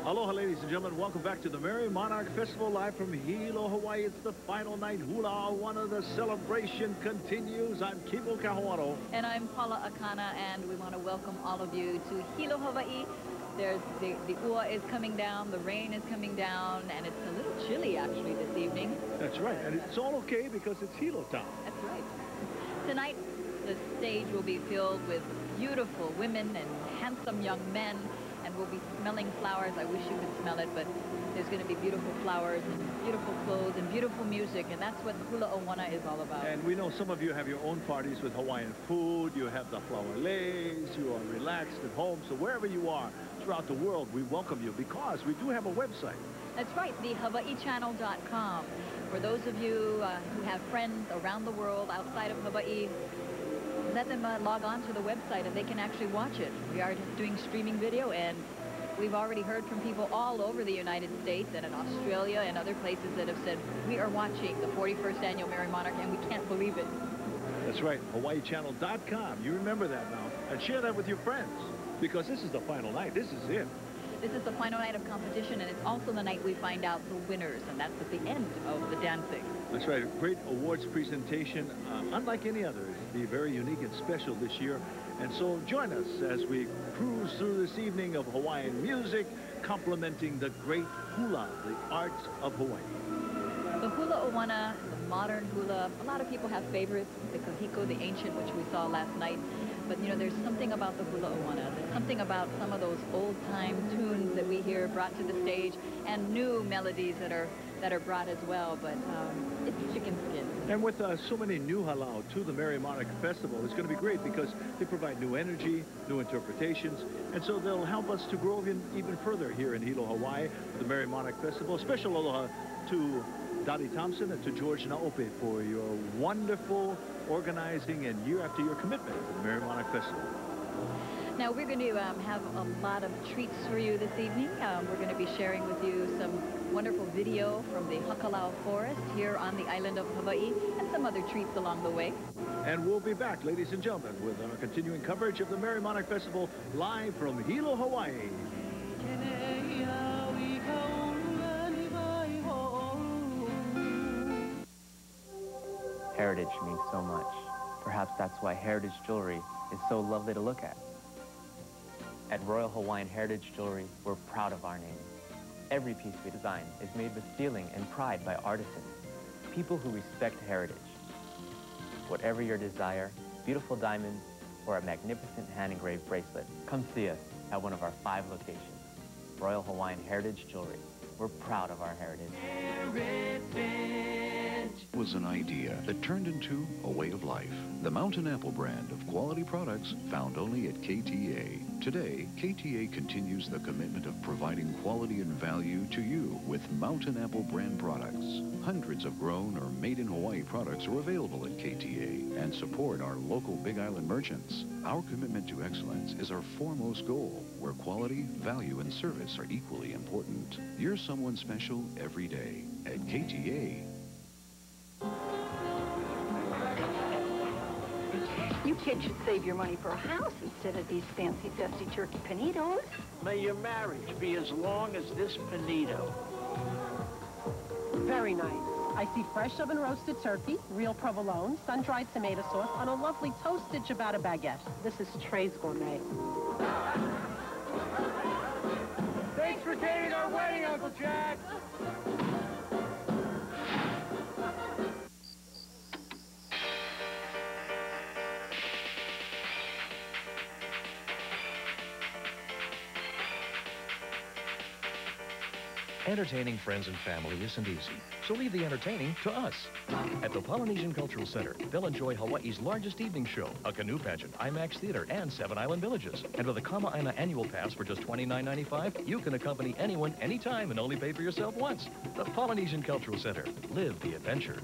Aloha, ladies and gentlemen. Welcome back to the MERRIE MONARCH Festival, live from Hilo, Hawaii. It's the final night. Hula Awana. The celebration continues. I'm Kipo Kahuano. And I'm Paula Akana, and we want to welcome all of you to Hilo, Hawaii. The ua is coming down, the rain is coming down, and it's a little chilly, actually, this evening. That's right. And it's all okay because it's Hilo Town. That's right. Tonight, the stage will be filled with beautiful women and handsome young men, and we'll be smelling flowers. I wish you could smell it, but there's going to be beautiful flowers and beautiful clothes and beautiful music, and that's what Hula Awana is all about. And we know some of you have your own parties with Hawaiian food. You have the flower lays. You are relaxed at home. So wherever you are throughout the world, we welcome you because we do have a website. That's right, the HawaiiChannel.com. For those of you who have friends around the world outside of Hawaii, let them log on to the website and they can actually watch it. We are doing streaming video, and we've already heard from people all over the United States and in Australia and other places that have said, we are watching the 41st Annual MERRIE Monarch and we can't believe it. That's right, HawaiiChannel.com. You remember that now. And share that with your friends because this is the final night. This is it. This is the final night of competition, and it's also the night we find out the winners, and that's at the end of the dancing. That's right. A great awards presentation, unlike any other. It'll be very unique and special this year. And so join us as we cruise through this evening of Hawaiian music, complementing the great hula, the arts of Hawaii. The Hula Awana, the modern hula, a lot of people have favorites. The kahiko, the ancient, which we saw last night. But, you know, there's something about the Hula Awana. There's something about some of those old-time tunes that we hear brought to the stage and new melodies that are brought as well. But it's chicken skin. And with so many new halau to the MERRIE MONARCH Festival, it's going to be great because they provide new energy, new interpretations, and so they'll help us to grow even further here in Hilo, Hawaii, with the MERRIE MONARCH Festival. Special aloha to Dottie Thompson and to George Naope for your wonderful organizing and year after year commitment to the MERRIE MONARCH Festival. Now we're going to have a lot of treats for you this evening. We're going to be sharing with you some wonderful video from the Hakalau Forest here on the island of Hawaii and some other treats along the way. And we'll be back, ladies and gentlemen, with our continuing coverage of the MERRIE MONARCH Festival live from Hilo, Hawaii. Heritage means so much. Perhaps that's why heritage jewelry is so lovely to look at. At Royal Hawaiian Heritage Jewelry, we're proud of our name. Every piece we design is made with feeling and pride by artisans, people who respect heritage. Whatever your desire, beautiful diamonds, or a magnificent hand-engraved bracelet, come see us at one of our 5 locations. Royal Hawaiian Heritage Jewelry. We're proud of our heritage. Was an idea that turned into a way of life. The Mountain Apple brand of quality products found only at KTA. Today, KTA continues the commitment of providing quality and value to you with Mountain Apple brand products. Hundreds of grown or made in Hawaii products are available at KTA and support our local Big Island merchants. Our commitment to excellence is our foremost goal, where quality, value, and service are equally important. You're someone special every day at KTA. You kids should save your money for a house instead of these fancy, dusty turkey panitos. May your marriage be as long as this panito. Very nice. I see fresh oven roasted turkey, real provolone, sun-dried tomato sauce on a lovely toasted ciabatta baguette. This is Trey's Gourmet. Thanks for dating our wedding, Uncle Jack. Entertaining friends and family isn't easy, so leave the entertaining to us. At the Polynesian Cultural Center, they'll enjoy Hawaii's largest evening show, a canoe pageant, IMAX Theater, and 7 Island Villages. And with a Kama'aina annual pass for just $29.95, you can accompany anyone, anytime, and only pay for yourself once. The Polynesian Cultural Center. Live the adventure.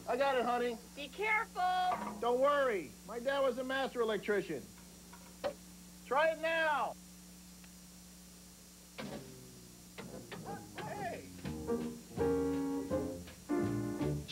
I got it, honey. Be careful! Don't worry. My dad was a master electrician. Try it now. Hey!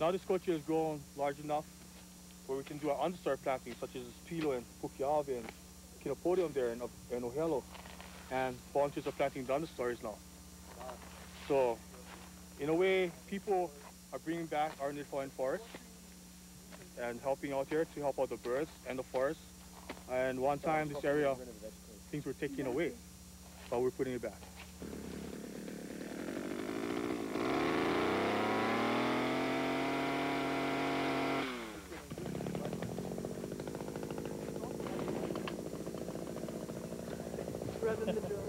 Now this culture has grown large enough where we can do our understory planting, such as Pilo and Pukiave and Kinopodium there in Ohelo. And volunteers are planting the understories now. So, in a way, people are bringing back our native Hawaiian forest and helping out here to help out the birds and the forest. And one time, this area, things were taken away, but we're putting it back.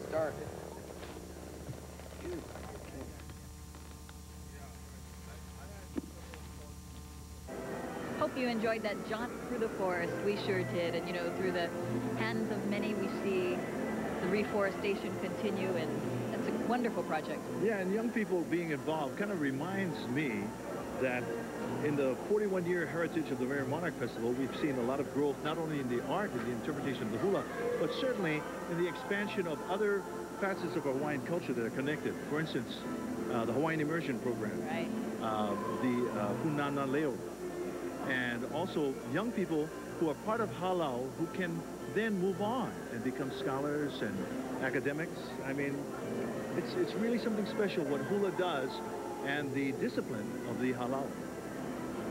Start. Hope you enjoyed that jaunt through the forest. We sure did. And, you know, through the hands of many, we see the reforestation continue, and that's a wonderful project. Yeah, and young people being involved kind of reminds me that in the 41-year heritage of the MERRIE MONARCH Festival, we've seen a lot of growth, not only in the art and the interpretation of the hula, but certainly in the expansion of other facets of Hawaiian culture that are connected. For instance, the Hawaiian Immersion Program, right? The Hunana Leo, and also young people who are part of halau who can then move on and become scholars and academics. I mean, it's really something special what hula does and the discipline of the halau.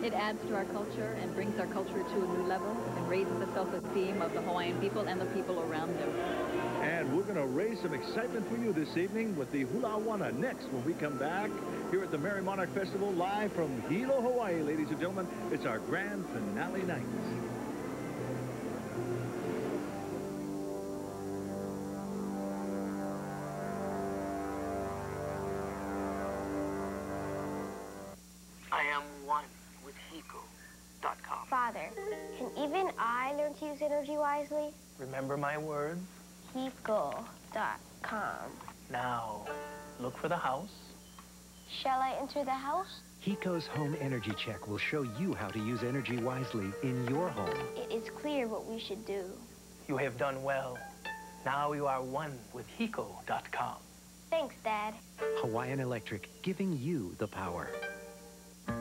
It adds to our culture and brings our culture to a new level and raises the self-esteem of the Hawaiian people and the people around them. And we're going to raise some excitement for you this evening with the Hula Awana next when we come back here at the MERRIE MONARCH Festival live from Hilo, Hawaii. Ladies and gentlemen, it's our grand finale night. I am one with Hiko.com. Father, can even I learn to use energy wisely? Remember my words? Hiko.com. Now, look for the house. Shall I enter the house? Hiko's Home Energy Check will show you how to use energy wisely in your home. It is clear what we should do. You have done well. Now you are one with Hiko.com. Thanks, Dad. Hawaiian Electric, giving you the power.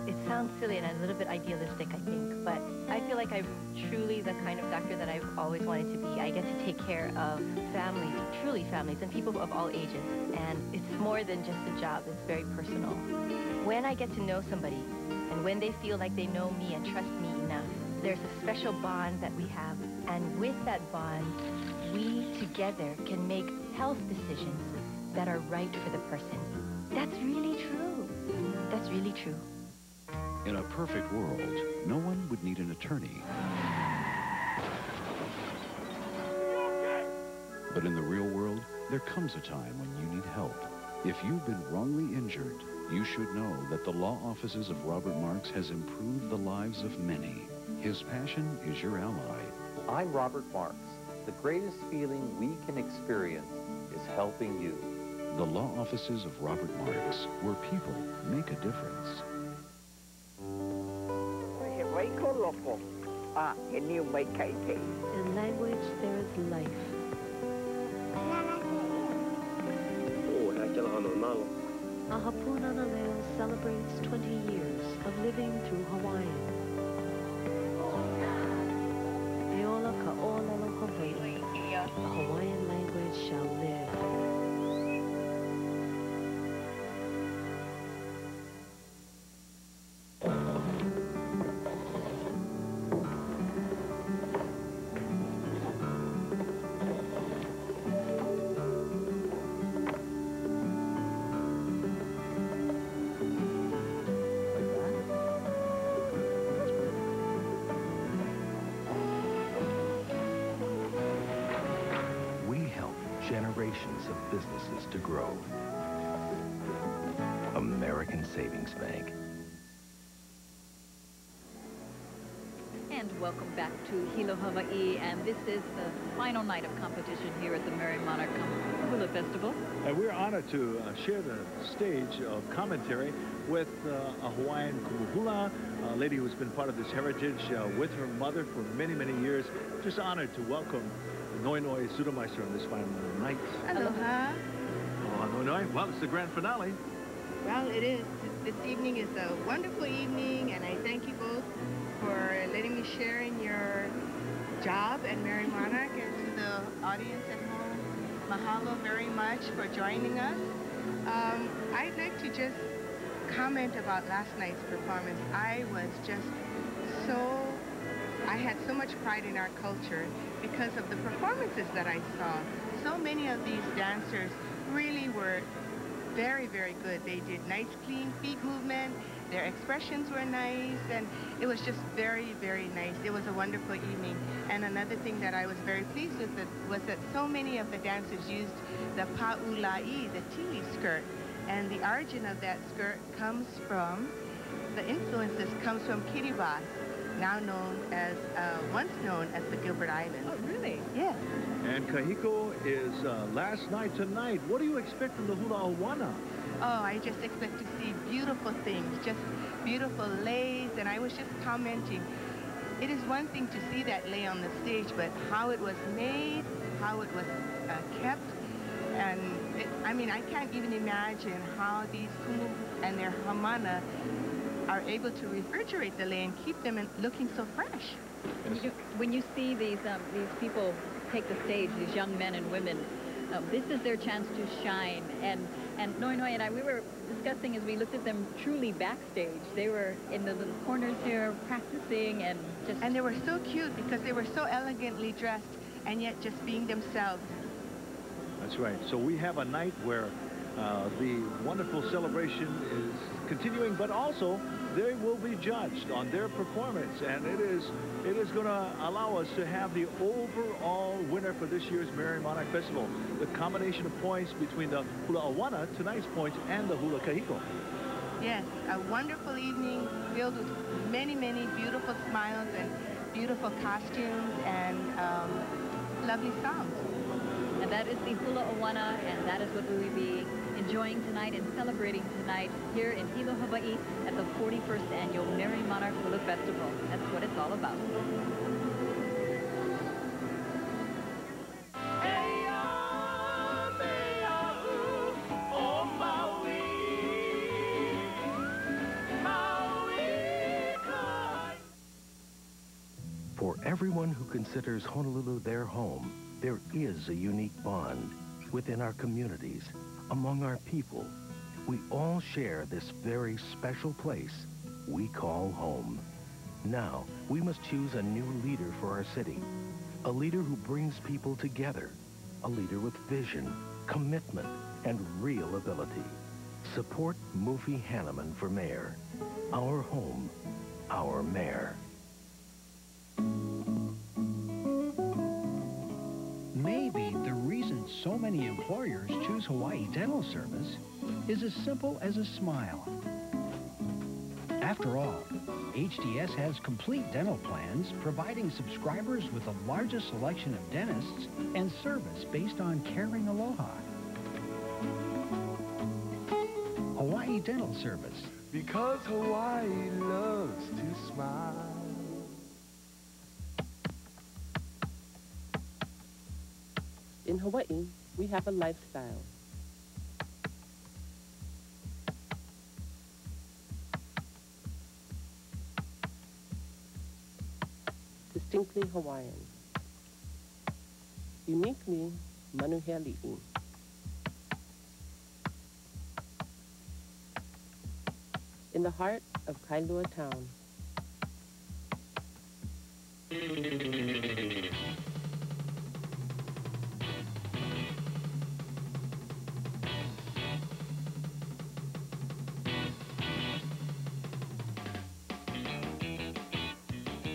It sounds silly and a little bit idealistic, I think, but I feel like I'm truly the kind of doctor that I've always wanted to be. I get to take care of families, truly families, and people of all ages. And it's more than just a job. It's very personal. When I get to know somebody, and when they feel like they know me and trust me enough, there's a special bond that we have. And with that bond, we together can make health decisions that are right for the person. That's really true. That's really true. In a perfect world, no one would need an attorney. But in the real world, there comes a time when you need help. If you've been wrongly injured, you should know that the law offices of Robert Marks has improved the lives of many. His passion is your ally. I'm Robert Marks. The greatest feeling we can experience is helping you. The law offices of Robert Marks, where people make a difference. In language, there is life. A Hapunana Leo celebrates 20 years of living through Hawaiian. Eola ka'olelo Hawaii. The Hawaiian language shall live. Generations of businesses to grow. American Savings Bank. And welcome back to Hilo, Hawaii, and this is the final night of competition here at the MERRIE MONARCH Hula Festival. And we're honored to share the stage of commentary with a Hawaiian kumuhula, a lady who's been part of this heritage with her mother for many, many years. Just honored to welcome Noinoi Sudameister on this final night. Aloha. Aloha, Noinoi. Well, it's the grand finale. Well, it is. This evening is a wonderful evening, and I thank you both for letting me share in your job at Merrie Monarch, and to the audience at home, mahalo very much for joining us. I'd like to just comment about last night's performance. I had so much pride in our culture because of the performances that I saw. So many of these dancers really were very, very good. They did nice, clean feet movement. Their expressions were nice, and it was just very, very nice. It was a wonderful evening. And another thing that I was very pleased with was that so many of the dancers used the pa'ulai, the tili skirt. And the origin of that skirt comes from, the influences comes from Kiribati, now known as, once known as the Gilbert Islands. Oh, really? Yes. And Kahiko is last night tonight. What do you expect from the Hula Awana? Oh, I just expect to see beautiful things, just beautiful lays, and I was just commenting. It is one thing to see that lay on the stage, but how it was made, how it was kept, and I mean, I can't even imagine how these kumu and their hamana are able to refrigerate the lay and keep them looking so fresh. When you see these people take the stage, these young men and women, this is their chance to shine. And Noi and I, we were discussing as we looked at them truly backstage. They were in the little corners here practicing and just... And they were so cute because they were so elegantly dressed and yet just being themselves. That's right. So we have a night where the wonderful celebration is continuing, but also they will be judged on their performance, and it is going to allow us to have the overall winner for this year's Merrie Monarch Festival. The combination of points between the Hula Awana, tonight's points, and the Hula Kahiko. Yes, a wonderful evening filled with many, many beautiful smiles and beautiful costumes and lovely songs. And that is the Hula Awana, and that is what we will be enjoying tonight and celebrating tonight here in Hilo, Hawaii at the 41st Annual Merrie Monarch Hula Festival. That's what it's all about. For everyone who considers Honolulu their home, there is a unique bond within our communities, among our people. We all share this very special place we call home. Now, we must choose a new leader for our city, a leader who brings people together, a leader with vision, commitment, and real ability. Support Mufi Hanneman for mayor. Our home, our mayor. Maybe the reason so many employers choose Hawaii Dental Service is as simple as a smile. After all, HDS has complete dental plans providing subscribers with the largest selection of dentists and service based on caring aloha. Hawaii Dental Service. Because Hawaii loves to smile. In Hawaii, we have a lifestyle. Distinctly Hawaiian. Uniquely Manuheli'i. In the heart of Kailua Town.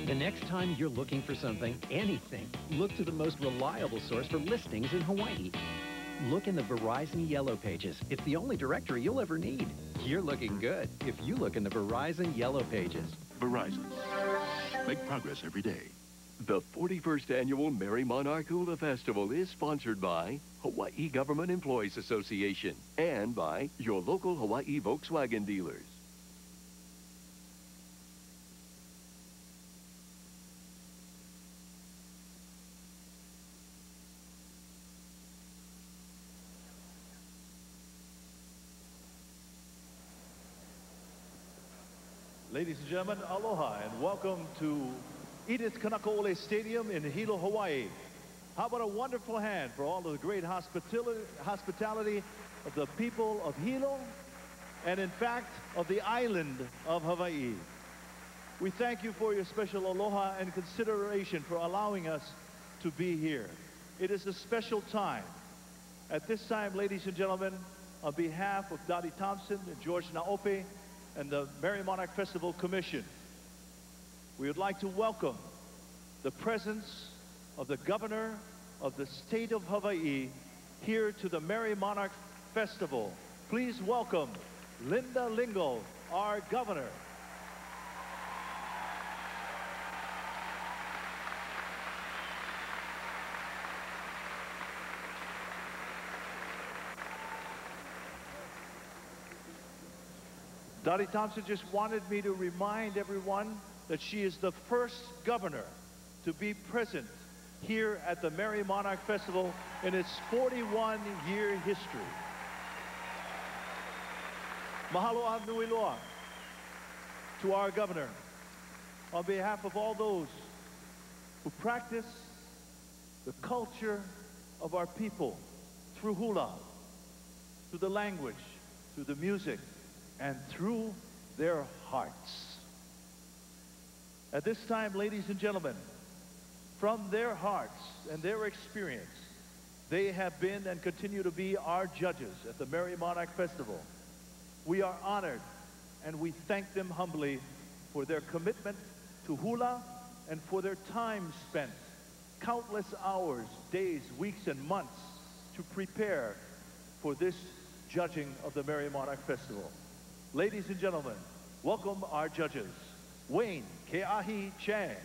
The next time you're looking for something, anything, look to the most reliable source for listings in Hawaii. Look in the Verizon Yellow Pages. It's the only directory you'll ever need. You're looking good if you look in the Verizon Yellow Pages. Verizon. Make progress every day. The 41st Annual Merrie Monarch Hula Festival is sponsored by Hawaii Government Employees Association and by your local Hawaii Volkswagen dealers. Ladies and gentlemen, aloha and welcome to Edith Kanakaole Stadium in Hilo, Hawaii. How about a wonderful hand for all of the great hospitality of the people of Hilo and, in fact, of the island of Hawaii. We thank you for your special aloha and consideration for allowing us to be here. It is a special time. At this time, ladies and gentlemen, on behalf of Dottie Thompson and George Naope and the Merrie Monarch Festival Commission, we would like to welcome the presence of the governor of the state of Hawaii here to the Merrie Monarch Festival. Please welcome Linda Lingle, our governor. Dottie Thompson just wanted me to remind everyone that she is the first governor to be present here at the Merrie Monarch Festival in its 41-year history. Mahalo a nui loa to our governor on behalf of all those who practice the culture of our people through hula, through the language, through the music, and through their hearts. At this time, ladies and gentlemen, from their hearts and their experience, they have been and continue to be our judges at the Merrie Monarch Festival. We are honored and we thank them humbly for their commitment to hula and for their time spent, countless hours, days, weeks, and months to prepare for this judging of the Merrie Monarch Festival. Ladies and gentlemen, welcome our judges. Wayne Ke'ahi Chang.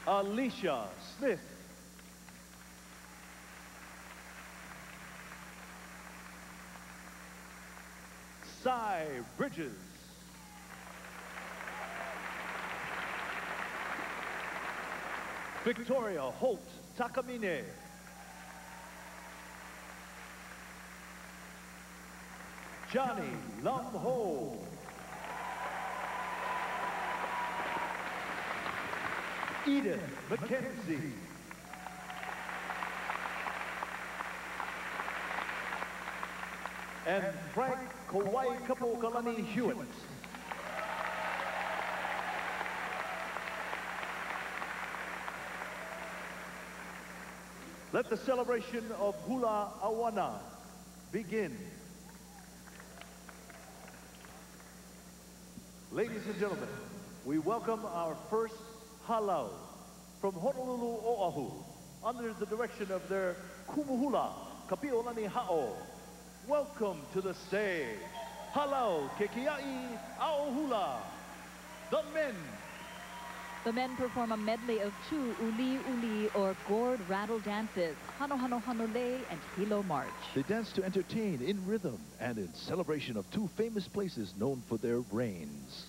Alicia Smith. Cy Bridges. Victoria Holt Takamine. Johnny Lum Ho. Edith McKenzie. And Frank Kauai Kapokalani Hewitt. Let the celebration of Hula Awana begin. Ladies and gentlemen, we welcome our first halau from Honolulu, Oahu, under the direction of their kumuhula, Kapiolani Ha'o. Welcome to the stage, Halau Kekiai Aohula, the men. The men perform a medley of two uli uli or gourd rattle dances, Hano Hano Hanole and Hilo March. They dance to entertain in rhythm and in celebration of two famous places known for their rains.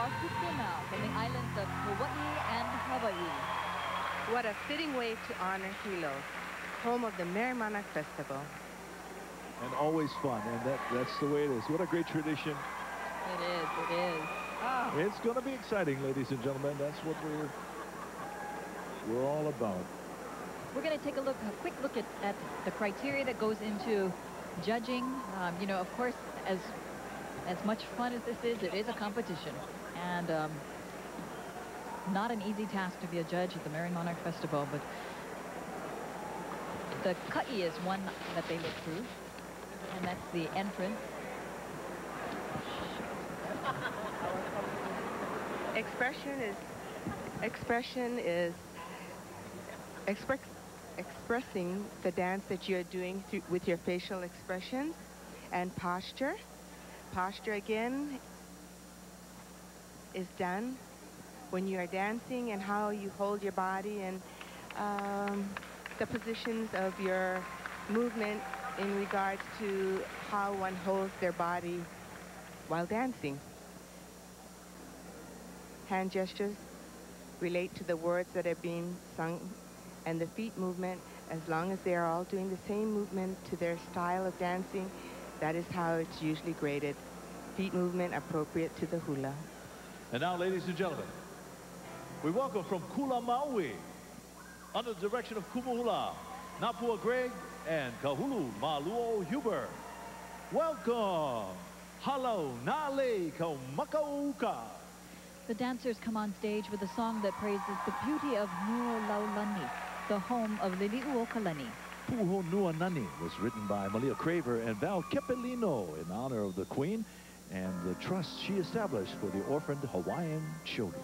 Kupuna from the islands of Hawaii and Hawaii. What a fitting way to honor Hilo, home of the Merrie Monarch Festival. And always fun, and that's the way it is. What a great tradition. It is, it is. Oh. It's going to be exciting, ladies and gentlemen. That's what we're all about. We're going to take a quick look at the criteria that goes into judging. You know, of course, as much fun as this is, it is a competition. And not an easy task to be a judge at the Merrie Monarch Festival, but the ka'i is one that they look through, and that's the entrance. Expression is expressing the dance that you're doing with your facial expressions, and posture. Posture again is done when you are dancing, and how you hold your body, and the positions of your movement in regards to how one holds their body while dancing. Hand gestures relate to the words that are being sung, and the feet movement, as long as they are all doing the same movement to their style of dancing, that is how it's usually graded. Feet movement appropriate to the hula. And now, ladies and gentlemen, we welcome from Kula Maui, under the direction of Kumuhula, Napua Greg, and Kahulu Maluo Huber. Welcome, Halau Nale Kaumakauka. The dancers come on stage with a song that praises the beauty of Nuolaulani, the home of Liliuokalani. Puho Nuanani was written by Malia Craver and Val Kepelino in honor of the Queen and the trust she established for the orphaned Hawaiian children.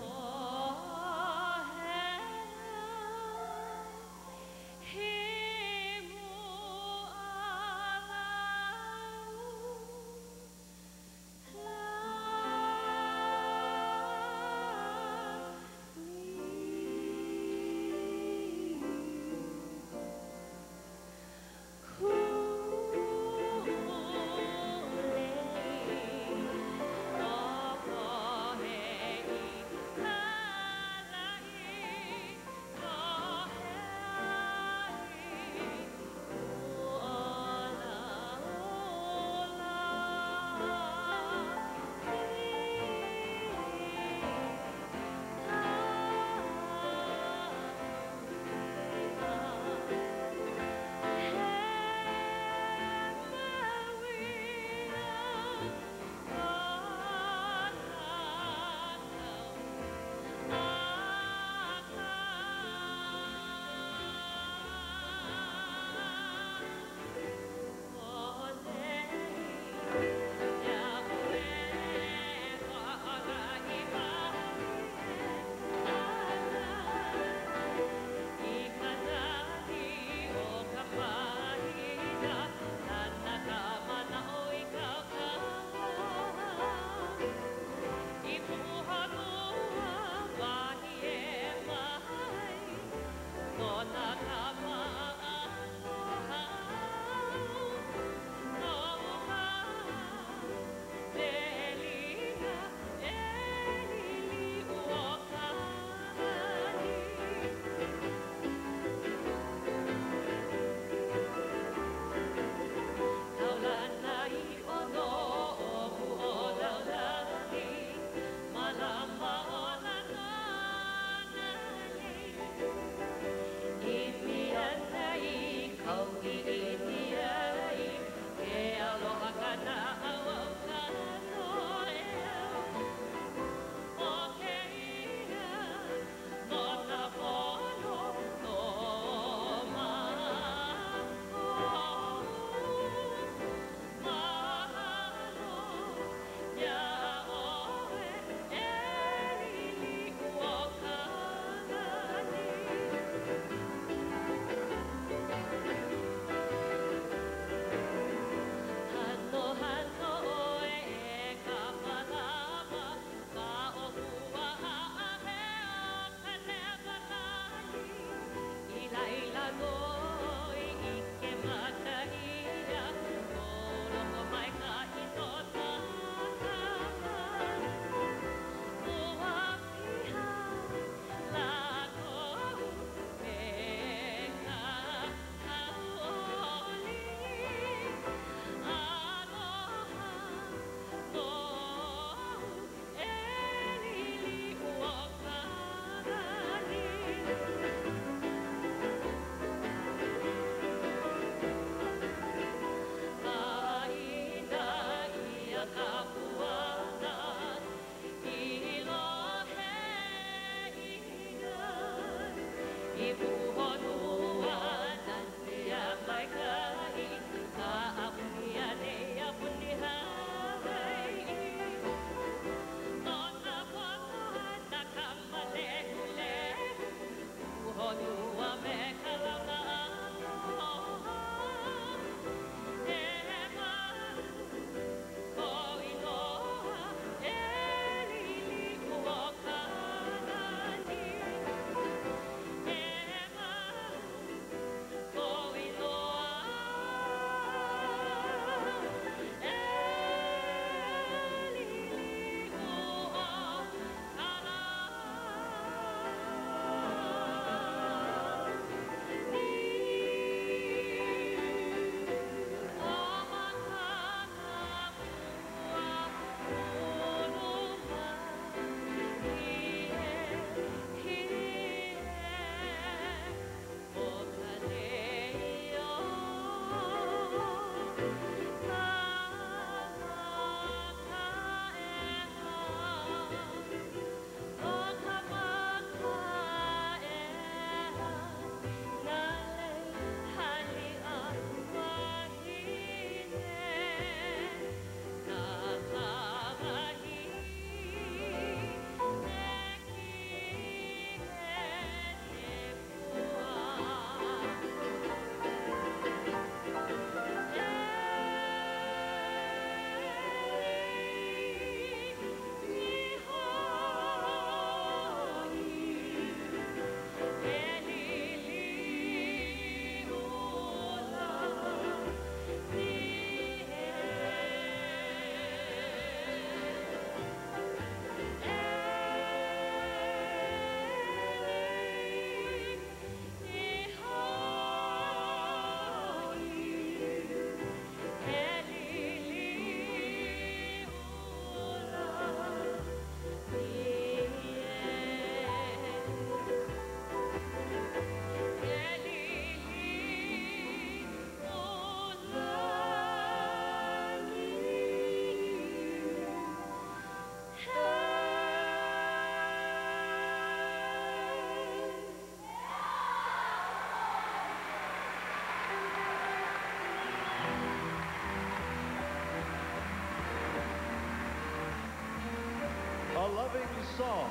loving song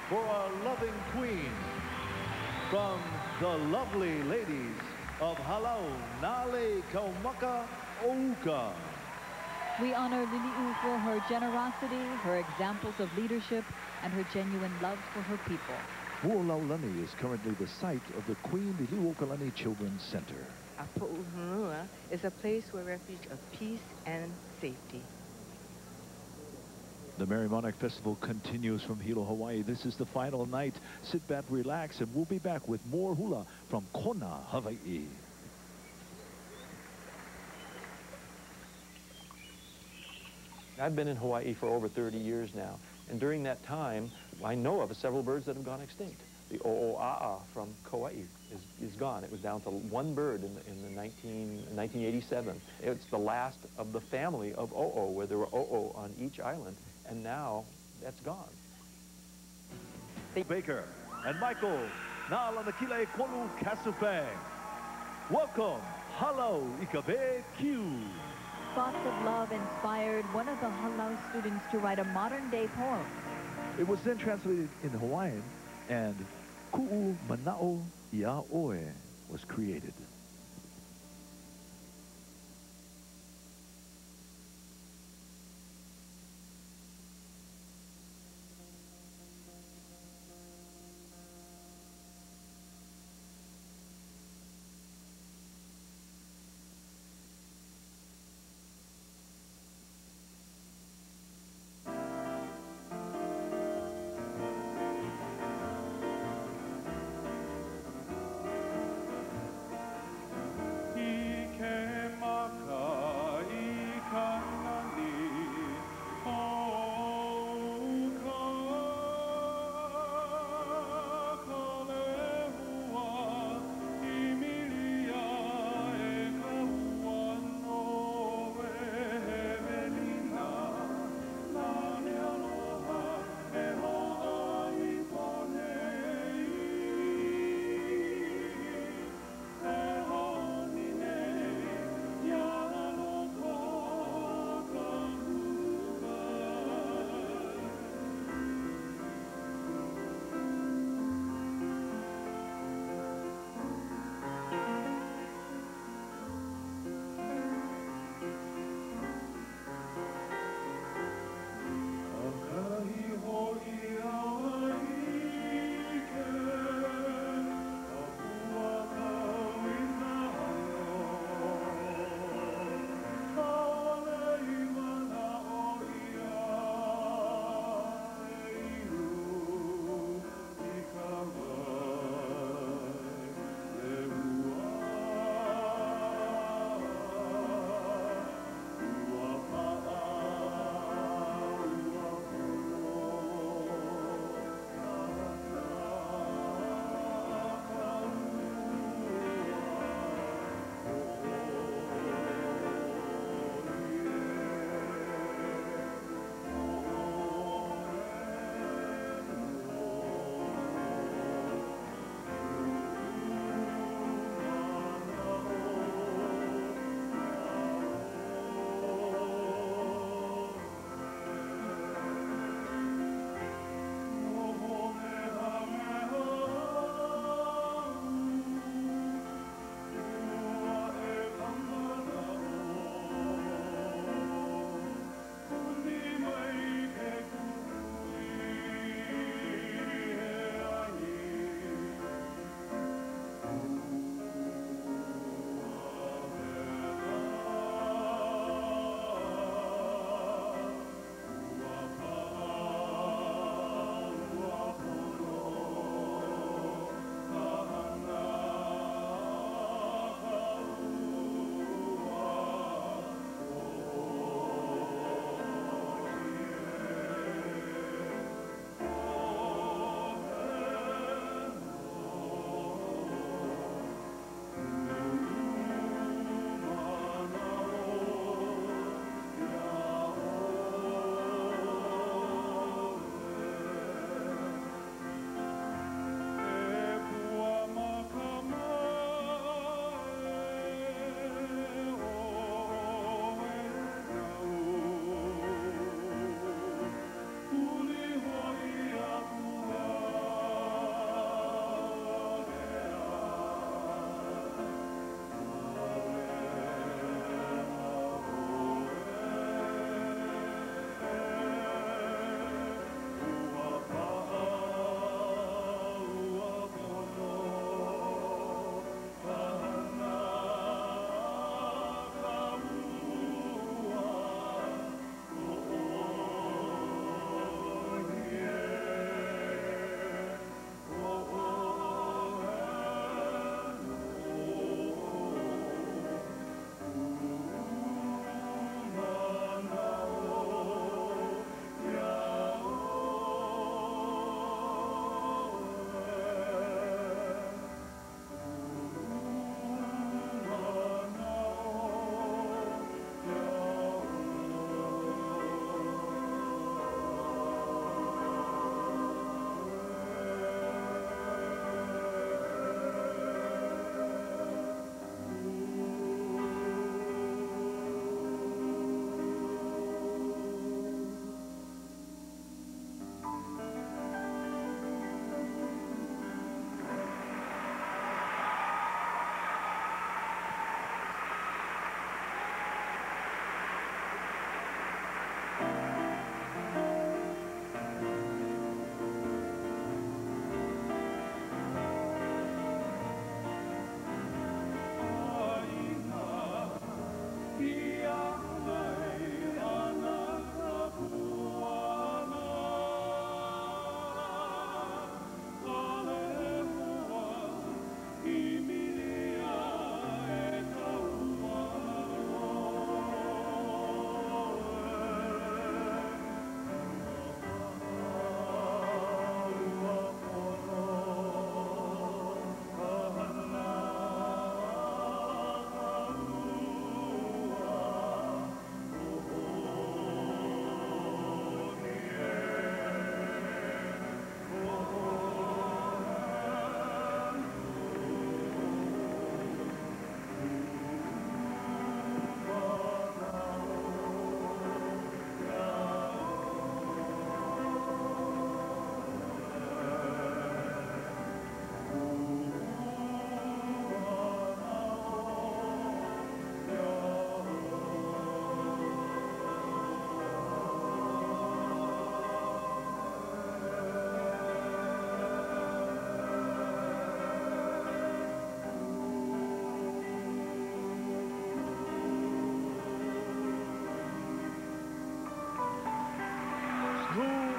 for our loving queen from the lovely ladies of Halau Nale Kaumaka Ouka. We honor Lili'u for her generosity, her examples of leadership, and her genuine love for her people. Pu'olaulani is currently the site of the Queen Liliuokalani Children's Center. Pu'uhonua is a place where refuge of peace and safety. The Merrie Monarch Festival continues from Hilo, Hawaii. This is the final night. Sit back, relax, and we'll be back with more hula from Kona, Hawaii. I've been in Hawaii for over 30 years now, and during that time, I know of several birds that have gone extinct. The o'oa'a from Kauai is gone. It was down to one bird in 1987. It's the last of the family of o'o, where there were o'o on each island, and now that's gone. Baker and Michael Na'alanakile Kolu Kasufang. Welcome, Halau Ikabe Q. Thoughts of love inspired one of the Halau students to write a modern-day poem. It was then translated in Hawaiian, and Ku'u Mana'o Ia Oe was created.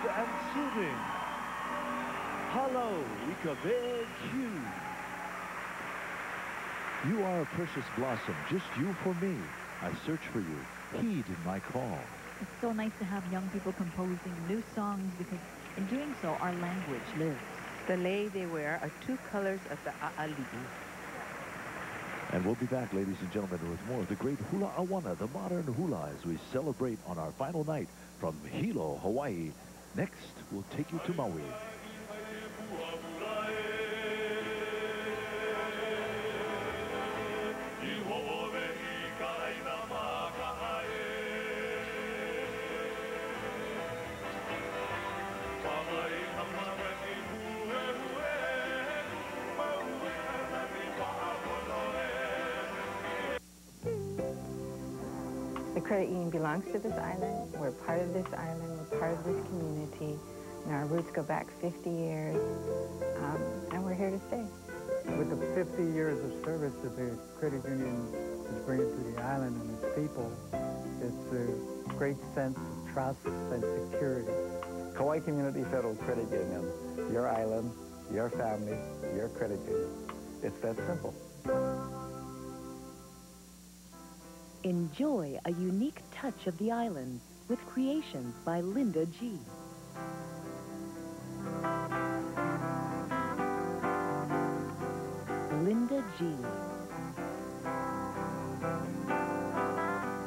and soothing. Hello, Ikabe-Q. You are a precious blossom, just you for me. I search for you. Heed my call. It's so nice to have young people composing new songs because in doing so, our language lives. The lei they wear are two colors of the a'ali'i. And we'll be back, ladies and gentlemen, with more of the great hula awana, the modern hula, as we celebrate on our final night from Hilo, Hawaii. Next, we'll take you to Maui. The credit union belongs to this island. We're part of this island. We're part of this community. And our roots go back 50 years. And we're here to stay. With the 50 years of service that the credit union is bringing to the island and its people, it's a great sense of trust and security. Kauai Community Federal Credit Union, your island, your family, your credit union. It's that simple. Enjoy a unique touch of the island with creations by Linda G. Linda G.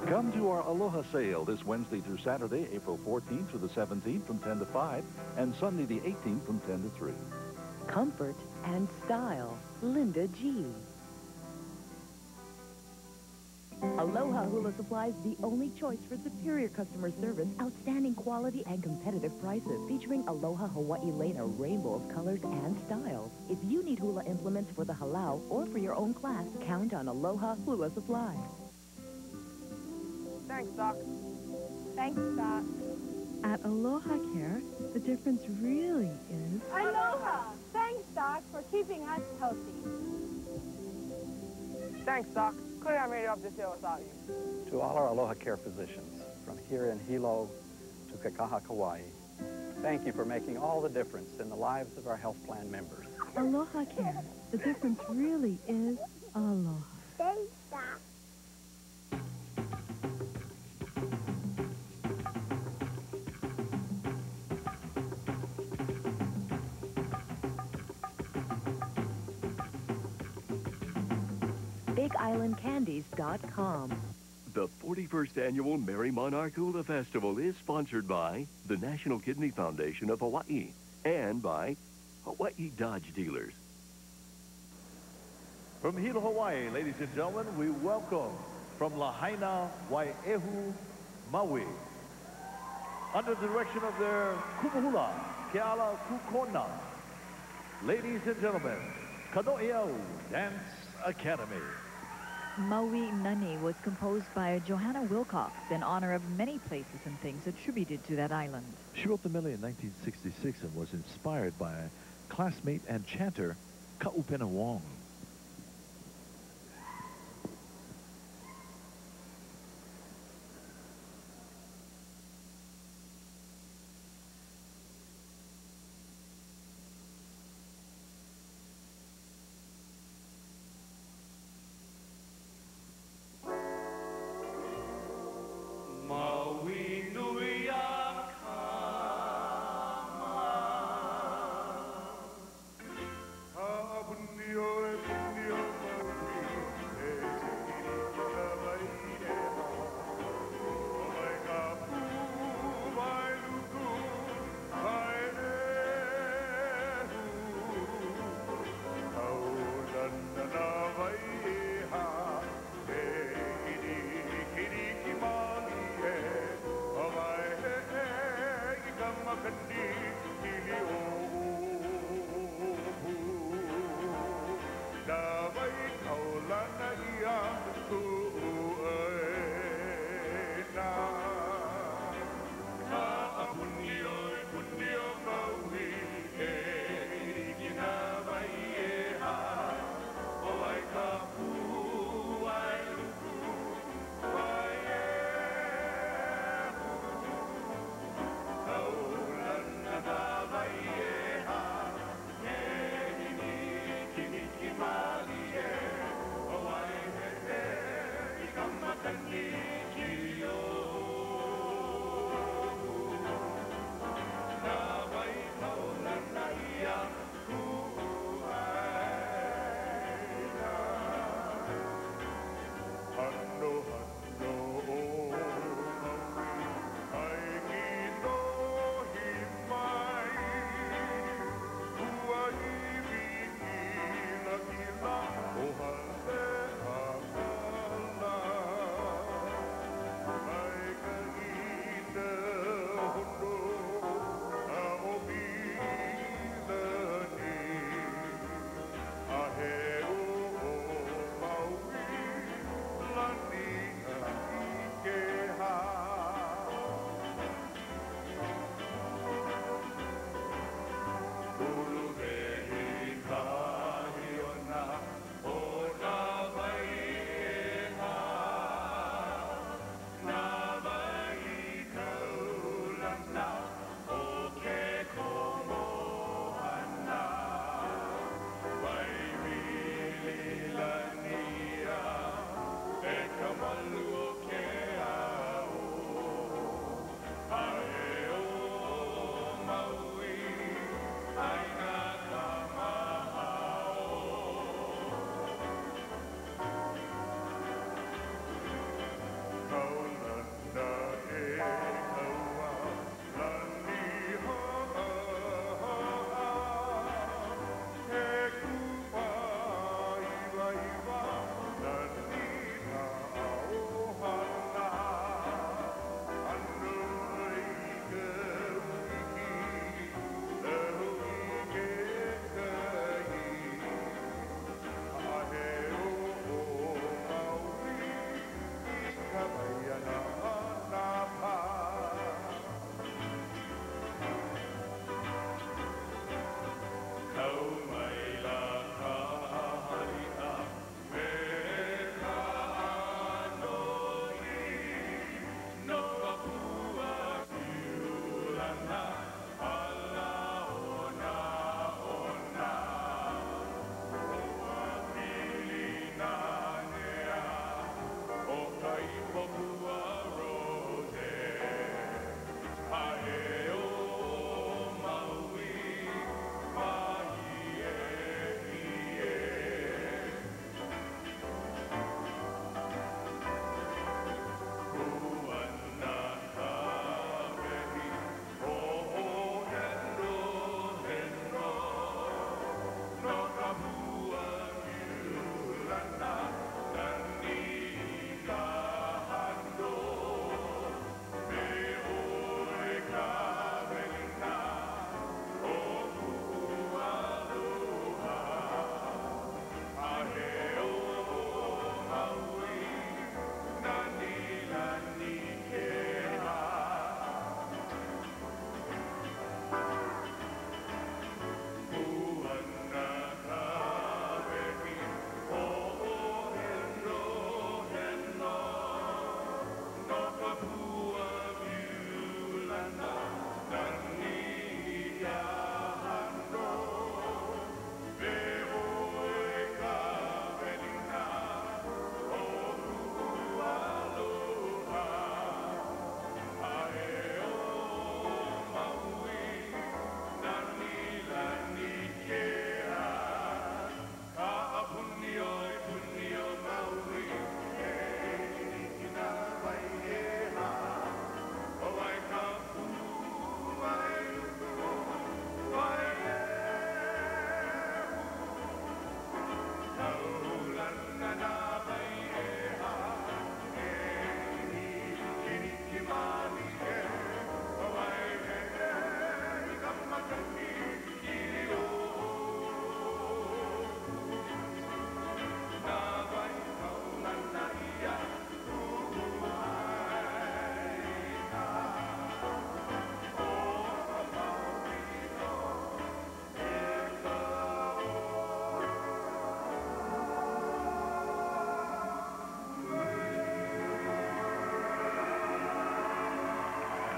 Come to our Aloha sale this Wednesday through Saturday, April 14th through the 17th from 10 to 5, and Sunday the 18th from 10 to 3. Comfort and style, Linda G. Aloha Hula Supply is the only choice for superior customer service, outstanding quality, and competitive prices. Featuring Aloha Hawaii Lane, a rainbow of colors and styles. If you need hula implements for the halau or for your own class, count on Aloha Hula Supply. Thanks, Doc. Thanks, Doc. At Aloha Care, the difference really is... Aloha! Thanks, Doc, for keeping us healthy. Thanks, Doc. Couldn't have made it up this hill without you. To all our Aloha Care physicians, from here in Hilo to Kekaha, Kauai, thank you for making all the difference in the lives of our health plan members. Aloha Care, the difference really is aloha. Thanks, Doc. BigIslandCandies.com. The 41st Annual Merrie Monarch Hula Festival is sponsored by the National Kidney Foundation of Hawaii and by Hawaii Dodge Dealers. From Hilo, Hawaii, ladies and gentlemen, we welcome from Lahaina, Wai'ehu, Maui. Under the direction of their kumuhula, Keala Kukona. Ladies and gentlemen, Kano'iau Dance Academy. Maui Nani was composed by Johanna Wilcox in honor of many places and things attributed to that island. She wrote the melody in 1966 and was inspired by a classmate and chanter, Ka'upena Wong. You're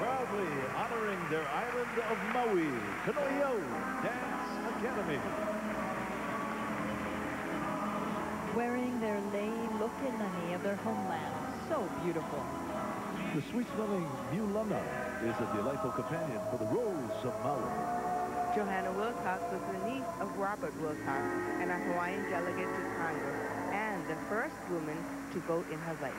proudly honoring their island of Maui, Kanohi'au Dance Academy. Wearing their lei lokelani of their homeland. So beautiful. The sweet-smelling Mulana is a delightful companion for the Rose of Maui. Johanna Wilcox was the niece of Robert Wilcox and a Hawaiian delegate to Congress and the first woman to vote in Hawaii.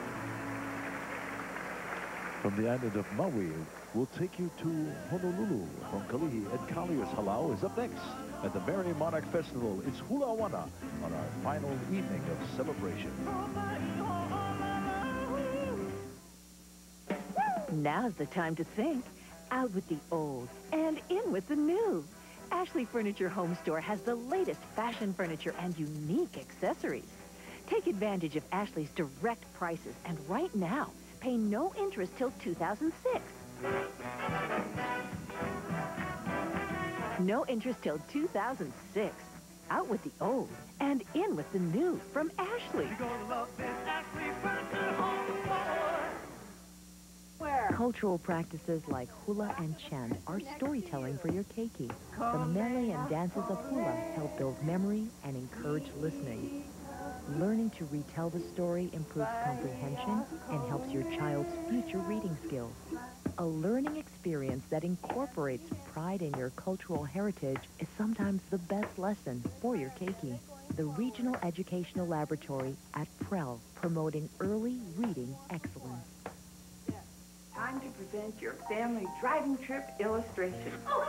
From the island of Maui, we'll take you to Honolulu. From Kalihi, Ed Collier's halau is up next at the Merrie Monarch Festival. It's Hula Wana on our final evening of celebration. Now's the time to think. Out with the old and in with the new. Ashley Furniture Home Store has the latest fashion furniture and unique accessories. Take advantage of Ashley's direct prices and right now, pay no interest till 2006. No interest till 2006. Out with the old and in with the new from Ashley. You're gonna love this Ashley Furniture Home Store. Cultural practices like hula and chant are storytelling for your keiki. The melee and dances of hula help build memory and encourage listening. Learning to retell the story improves comprehension and helps your child's future reading skills. A learning experience that incorporates pride in your cultural heritage is sometimes the best lesson for your keiki. The Regional Educational Laboratory at PREL, promoting early reading excellence. Time to present your family driving trip illustration. Oh,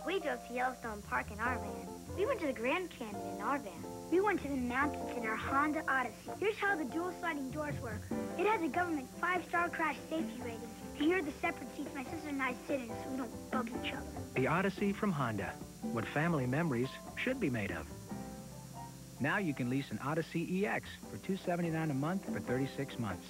we drove to Yellowstone Park in our van. We went to the Grand Canyon in our van. We went to the mountains in our Honda Odyssey. Here's how the dual sliding doors work. It has a government 5-star crash safety rating. Here are the separate seats my sister and I sit in so we don't bug each other. The Odyssey from Honda. What family memories should be made of. Now you can lease an Odyssey EX for $279 a month for 36 months.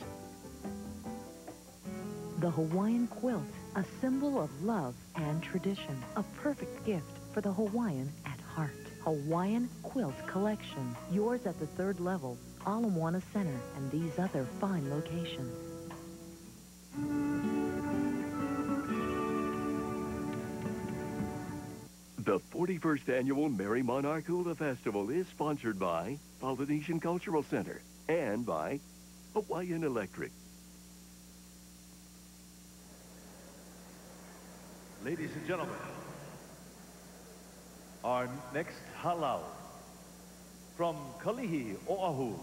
The Hawaiian quilt, a symbol of love and tradition. A perfect gift for the Hawaiian at heart. Hawaiian Quilt Collection. Yours at the 3rd level, Ala Moana Center, and these other fine locations. The 41st Annual Merrie Monarch Hula Festival is sponsored by Polynesian Cultural Center and by Hawaiian Electric. Ladies and gentlemen, our next halau from Kalihi, Oahu,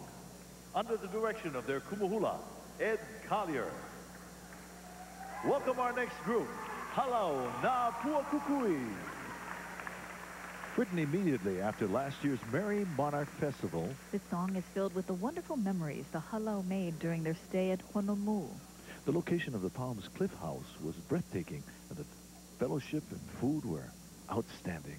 under the direction of their kumuhula, Ed Collier. Welcome our next group, Halau Na Puakukui. Written immediately after last year's Merrie Monarch Festival, This song is filled with the wonderful memories the halau made during their stay at Honolulu. the location of the Palms Cliff House was breathtaking, and the fellowship and food were outstanding.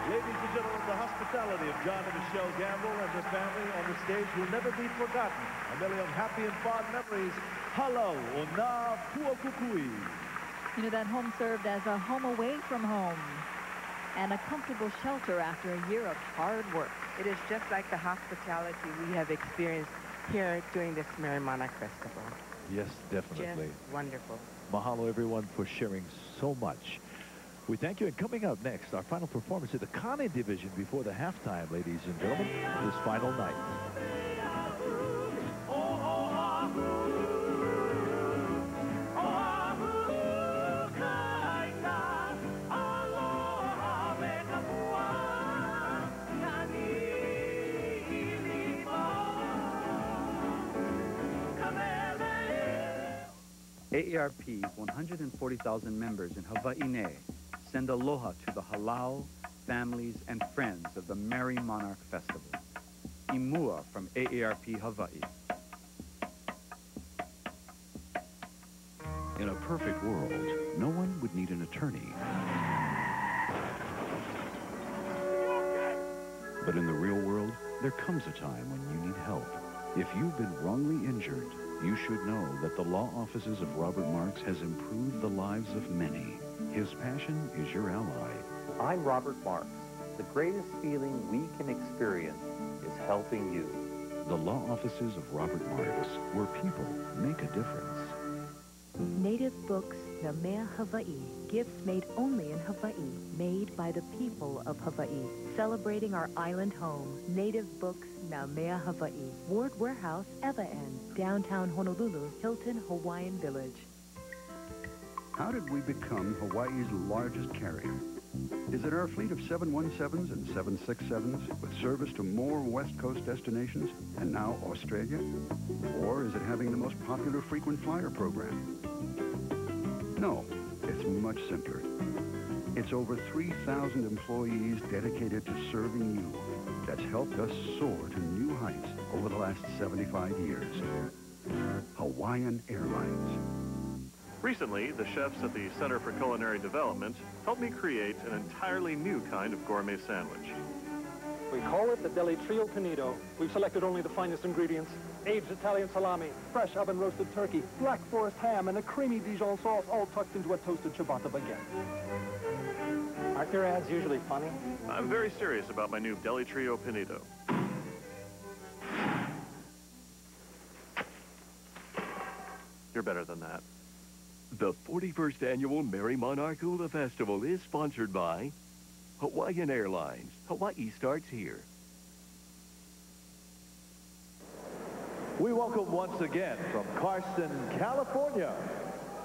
Ladies and gentlemen, the hospitality of John and Michelle Gamble and the family on the stage will never be forgotten. A million happy and fond memories. Halau o nā puakukui. You know, that home served as a home away from home and a comfortable shelter after a year of hard work. It is just like the hospitality we have experienced here during this MERRIE MONARCH Festival. Yes, definitely. Just wonderful. Mahalo, everyone, for sharing so much. We thank you. And coming up next, our final performance in the Kane division before the halftime, ladies and gentlemen, this final night. AARP's 140,000 members in Hawaii send aloha to the halau, families, and friends of the MERRIE MONARCH Festival. Imua from AARP Hawaii. In a perfect world, no one would need an attorney. But in the real world, there comes a time when you need help. If you've been wrongly injured, you should know that the law offices of Robert Marks has improved the lives of many. His passion is your ally. I'm Robert Marks. The greatest feeling we can experience is helping you. The law offices of Robert Marks, where people make a difference. Native Books Na Mea Hawaii. Gifts made only in Hawaii. Made by the people of Hawaii. Celebrating our island home. Native Books Na Mea Hawaii. Ward Warehouse, Eva N. Downtown Honolulu, Hilton Hawaiian Village. How did we become Hawaii's largest carrier? Is it our fleet of 717s and 767s with service to more West Coast destinations and now Australia? Or is it having the most popular frequent flyer program? No, it's much simpler. It's over 3,000 employees dedicated to serving you that's helped us soar to new heights over the last 75 years. Hawaiian Airlines. Recently, the chefs at the Center for Culinary Development helped me create an entirely new kind of gourmet sandwich. We call it the Deli Trio Panito. We've selected only the finest ingredients. Aged Italian salami, fresh oven-roasted turkey, black forest ham, and a creamy Dijon sauce, all tucked into a toasted ciabatta baguette. Aren't your ads usually funny? I'm very serious about my new Deli Trio Panito. You're better than that. The 41st Annual MERRIE MONARCH Hula Festival is sponsored by Hawaiian Airlines. Hawaii starts here. We welcome once again from Carson, California,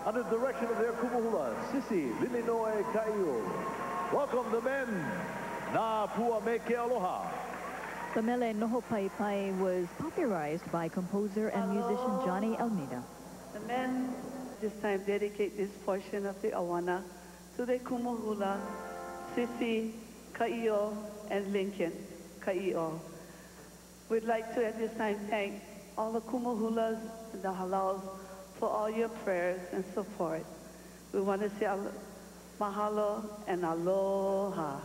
under the direction of their kumuhula, Sisi Lilinoe Kaiu. Welcome the men, Na Pua Meke Aloha. The mele noho pai pai was popularized by composer and musician Johnny Almeida. The men this time dedicate this portion of the awana to the kumuhula, Sisi, Kai'o, and Lincoln, Kai'o. We'd like to at this time thank all the kumuhulas and the halals for all your prayers and support. We want to say mahalo and aloha.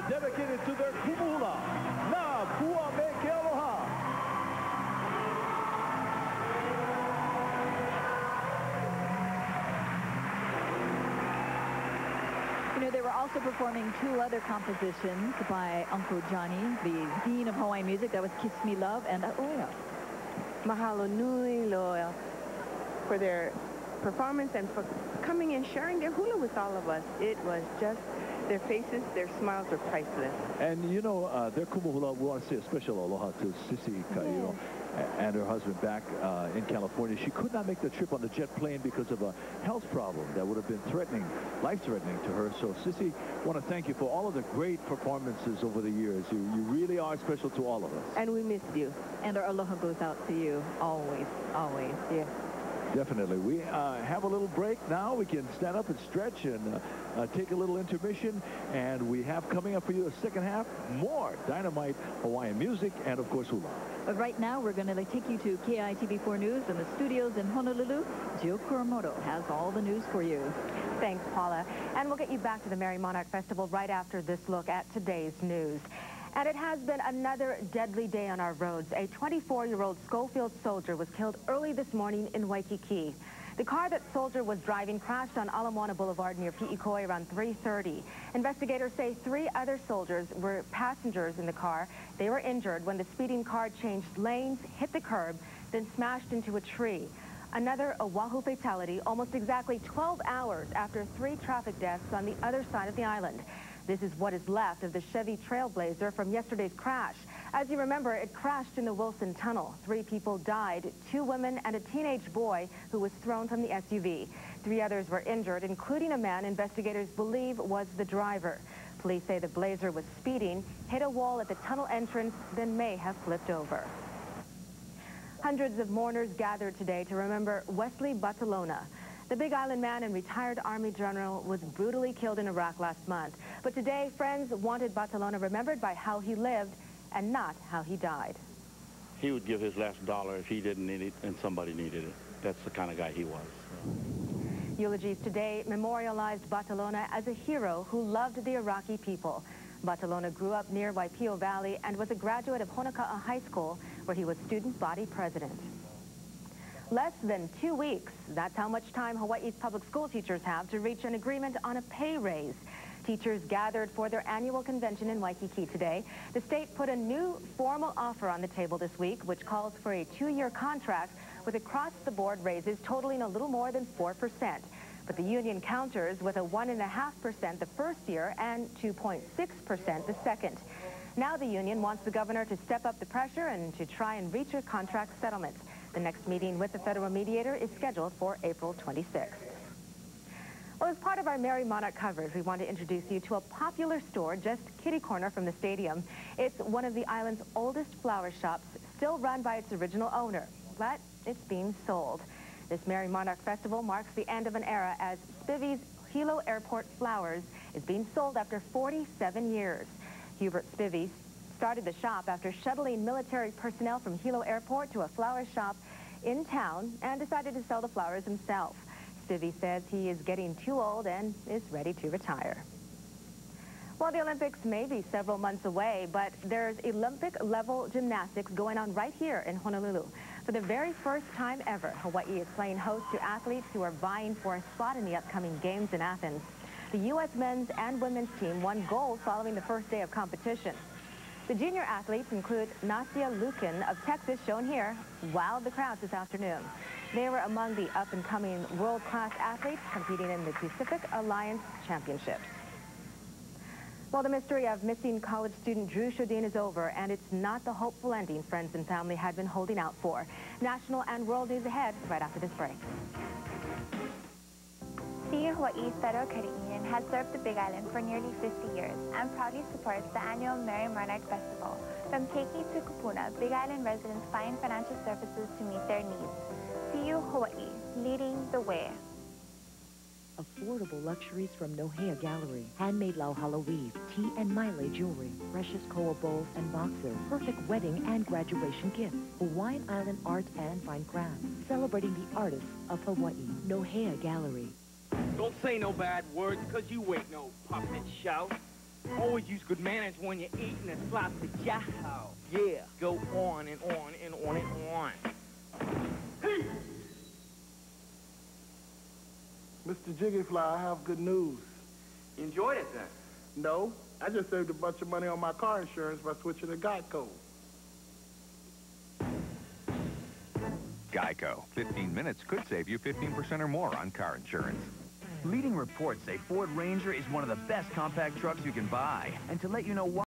Dedicated to their kumuhula, Na Pua Meke Aloha. You know, they were also performing two other compositions by Uncle Johnny, the dean of Hawaiian music. That was Kiss Me Love and Aoya. Mahalo nui loa for their performance and for coming and sharing their hula with all of us. It was just, their faces, their smiles were priceless. And you know, their kumuhula, we want to say a special aloha to Sissy Kairo and her husband back in California. She could not make the trip on the jet plane because of a health problem that would have been threatening, life-threatening to her. So Sissy, I want to thank you for all of the great performances over the years. You really are special to all of us. And we missed you. And our aloha goes out to you always, always. Yes. Definitely. We have a little break now. We can stand up and stretch and take a little intermission. And we have coming up for you the second half, more dynamite Hawaiian music and, of course, hula. But right now, we're going to take you to KITV4 News in the studios in Honolulu. Jill Kuramoto has all the news for you. Thanks, Paula. And we'll get you back to the Merrie Monarch Festival right after this look at today's news. And it has been another deadly day on our roads. A 24-year-old Schofield soldier was killed early this morning in Waikiki. The car that soldier was driving crashed on Ala Moana Boulevard near Pi'ikoi around 3:30. Investigators say 3 other soldiers were passengers in the car. They were injured when the speeding car changed lanes, hit the curb, then smashed into a tree. Another Oahu fatality almost exactly 12 hours after 3 traffic deaths on the other side of the island. This is what is left of the Chevy Trailblazer from yesterday's crash. As you remember, it crashed in the Wilson Tunnel. 3 people died, 2 women and a teenage boy who was thrown from the SUV. 3 others were injured, including a man investigators believe was the driver. Police say the Blazer was speeding, hit a wall at the tunnel entrance, then may have flipped over. Hundreds of mourners gathered today to remember Wesley Batalona. The Big Island man and retired Army general was brutally killed in Iraq last month. But today, friends wanted Batalona remembered by how he lived and not how he died. He would give his last dollar if he didn't need it and somebody needed it. That's the kind of guy he was. Eulogies today memorialized Batalona as a hero who loved the Iraqi people. Batalona grew up near Waipio Valley and was a graduate of Honoka'a High School, where he was student body president. Less than 2 weeks. That's how much time Hawaii's public school teachers have to reach an agreement on a pay raise. Teachers gathered for their annual convention in Waikiki today. The state put a new formal offer on the table this week, which calls for a 2-year contract with across-the-board raises totaling a little more than 4%. But the union counters with a 1.5% the first year and 2.6% the second. Now the union wants the governor to step up the pressure and to try and reach a contract settlement. The next meeting with the federal mediator is scheduled for April 26th. Well, as part of our Merrie Monarch coverage, we want to introduce you to a popular store just kitty-corner from the stadium. It's one of the island's oldest flower shops, still run by its original owner, but it's being sold. This Merrie Monarch Festival marks the end of an era as Spivvy's Hilo Airport Flowers is being sold after 47 years. Hubert Spivvy started the shop after shuttling military personnel from Hilo Airport to a flower shop in town and decided to sell the flowers himself. Spivvy says he is getting too old and is ready to retire. Well, the Olympics may be several months away, but there's Olympic-level gymnastics going on right here in Honolulu. For the very first time ever, Hawaii is playing host to athletes who are vying for a spot in the upcoming games in Athens. The U.S. men's and women's team won gold following the first day of competition. The junior athletes include Nastia Lukin of Texas, shown here, wowed the crowd this afternoon. They were among the up-and-coming world-class athletes competing in the Pacific Alliance Championships. Well, the mystery of missing college student Drew Shodin is over, and it's not the hopeful ending friends and family had been holding out for. National and world news ahead right after this break. CU Hawaii's Federal Credit Union has served the Big Island for nearly 50 years and proudly supports the annual Merrie Monarch Festival. From Keiki to Kupuna, Big Island residents find financial services to meet their needs. CU Hawaii, leading the way. Affordable luxuries from Nohea Gallery. Handmade Lauhala weave, tea and maile jewelry, precious koa bowls and boxes, perfect wedding and graduation gifts, Hawaiian Island art and fine crafts, celebrating the artists of Hawaii. Nohea Gallery. Don't say no bad words, because you ain't no puppet shout. Always use good manners when you're eating a sloppy jow. Yeah, go on and on and on and on. Hey! Mr. Jigglyfly, I have good news. You enjoyed it then? No, I just saved a bunch of money on my car insurance by switching to Geico. Geico. 15 minutes could save you 15% or more on car insurance. Leading reports say Ford Ranger is one of the best compact trucks you can buy. And to let you know why,